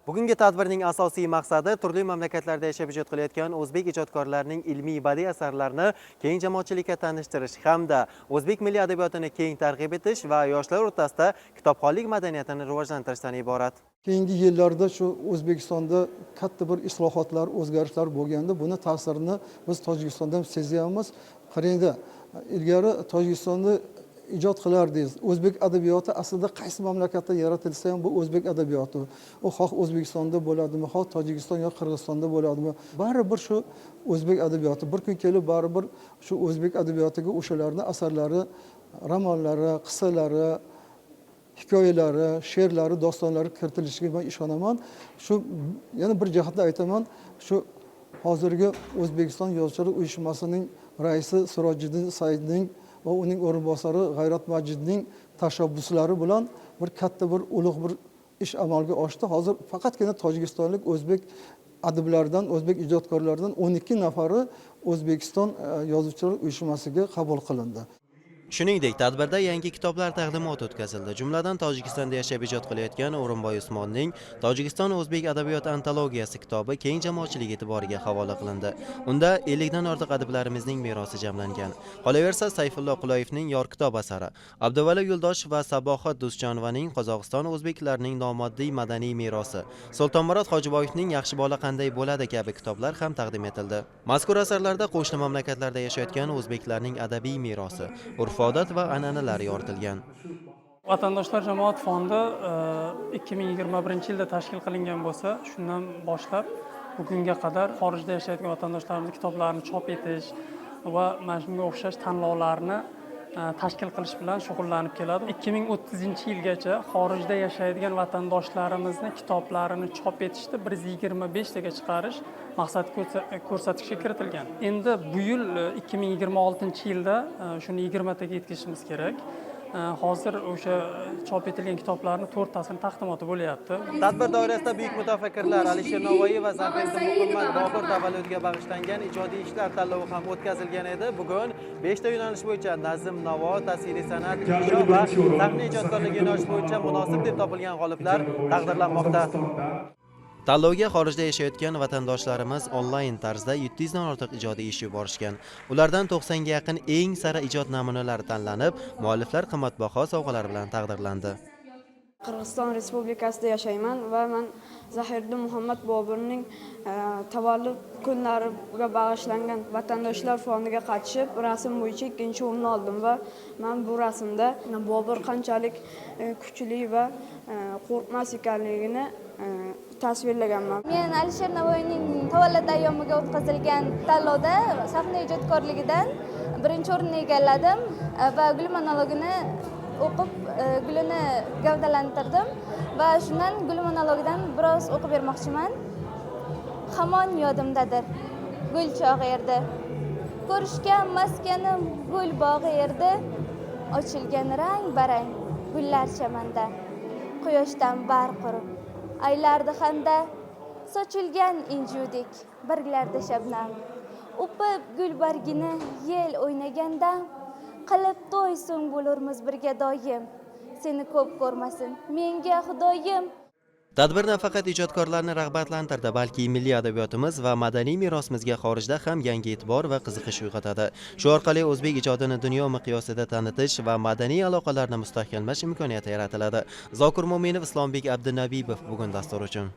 Bugungi tadbirning asosiy maqsadi turli mamlakatlarda yashab ijod qilayotgan o'zbek ijodkorlarining ilmiy badiiy asarlarini keng jamoatchilikka tanishtirish hamda o'zbek milliy adabiyotini keng targ'ib etish va yoshlar o'rtasida kitobxonlik madaniyatini rivojlantirishdan iborat. Keyingi yillarda shu O'zbekistonda katta bir islohotlar, o'zgarishlar bo'lganda, buni ta'sirini biz Tojikistonda ham sezyapmiz. Qarangda, ilgari Tojikistonda ijod qilardingiz. O'zbek adabiyoti aslida qaysi mamlakatda yaratilsa ham bu o'zbek adabiyoti. U xoh O'zbekistonda bo'ladimi, xoh Tojikiston yoki Qirg'izistonda bo'ladimi, baribir shu o'zbek adabiyoti. Bir kun kelib baribir shu o'zbek adabiyotiga o'shalarning asarlari, romanlari, qissalari, hikoyalari, she'rlari, dostonlari kiritilishiga men ishonaman. Shu yana bir jihatda aytaman, shu hozirgi O'zbekiston Yozuvchilar uyushmasining raisi Sirojiddin Saidning va uning o'rinbosari G'ayrat Majidning tashabbuslari bilan bir katta bir ulug' bir ish amalga oshdi. Hozir faqatgina tojikistonlik o'zbek adablaridan, o'zbek ijodkorlaridan 12 nafari O'zbekiston Yozuvchilar uyushmasiga qabul qilindi. Shuningdek, tadbirda yangi kitoblar taqdimoti o'tkazildi. Jumladan Tojikistonda yashab ijod qilayotgan O'rinboy Usmonning Tojikiston o'zbek adabiyot antologiyasi kitobi keng jamoatchilik e'tiboriga havola qilindi. Unda 50 dan ortiq adiblarimizning merosi jamlangan. Qolaversa, Sayfullo Quloyevning Yor kitob asari, Abduvali Yo'ldoshev va Sabohat Do'stjonovaning Qozog'iston o'zbeklarining nomoddiy madaniy merosi, Sultonmurod Hojiboyevning Yaxshi bola qanday bo'ladi kabi kitoblar ham taqdim etildi. Mazkur asarlarda qo'shni mamlakatlarda yashayotgan o'zbeklarning adabiy merosi, urf-odat va an'analar yoritilgan. Vatandoshlar jamoat fondi 2021-yilda tashkil qilingan bo'lsa, shundan boshlab bugunga qadar xorijda yashayotgan vatandoshlarimiz kitoblarini chop etish va mana shunga o'xshash tanlovlarni tashkil qilish bilan shug'ullanib keladi. 2030-yilgacha xorijda yashaydigan vatandoshlarimizni kitoblarini chop etishda 125 taga chiqarish maqsad ko'rsatkichga kiritilgan. Endi bu yil 2026-yilda shuni 20 taga yetkazishimiz kerak. Hozir o'sha chop etilgan kitoblarning 4 tasini taqdimoti bo'lyapti. Tadbir doirasida buyuk mutafakkirlar Alisher Navoiy va Zafariddin Muhammad Bobur tavalludiga bag'ishlangan ijodiy ishlar tanlovi ham o'tkazilgan edi. Bugun 5 ta yo'nalish bo'yicha nazm, navo, tasviriy san'at, insho va sahna ijodkorligi yo'nalishi bo'yicha munosib deb topilgan g'oliblar taqdirlanmoqda. Tanlovga xorijda yashayotgan vatandoshlarimiz onlayn tarzda 700 dan ortiq ijodiy ish yuborishgan. Ulardan 90 ga yaqin eng sara ijod namunalari tanlanib, mualliflar qimmatbaho sovg'alar bilan taqdirlandi. Qirg'iziston Respublikasida yashayman va men Zafariddin Muhammad Boburning tavallud kunlariga bag'ishlangan vatandoshlar fondiga qatnashib, rasm bo'yicha 2-o'rinni oldim va men bu rasmda Bobur qanchalik kuchli va qo'rqmas ekanligini tasvirlaganman. Men Alisher Navoiyning tavallud ayyomiga o'tkazilgan tanlovda sahna ijodkorligidan 1-o'rinni egalladim va gul monologini o'qib, gulini gavdalantirdim va shundan gul monologidan biroz o'qib bermoqchiman. Hamon yodimdadir gul chog'i erdi, ko'rishgan maskanim gul bog'i erdi, ochilgan rang-barang gullar chamanda, quyoshdan barq urib aylardi xanda, sochilgan injudek barglarda shabnam, o'pib gul bargini yel o'ynaganda, qilib to'y so'ng bo'lurmiz birga doim, seni ko'p ko'rmasin menga xudoyim. Tadbir nafaqat ijodkorlarni rag'batlantirdi, balki milliy adabiyotimiz va madaniy merosimizga xorijda ham yangi e'tibor va qiziqish uyg'otadi. Shu orqali o'zbek ijodini dunyo miqyosida tanitish va madaniy aloqalarni mustahkamlash imkoniyati yaratiladi. Zokir Mo'minov, Islombek Abdunabiyov bugun dastur uchun.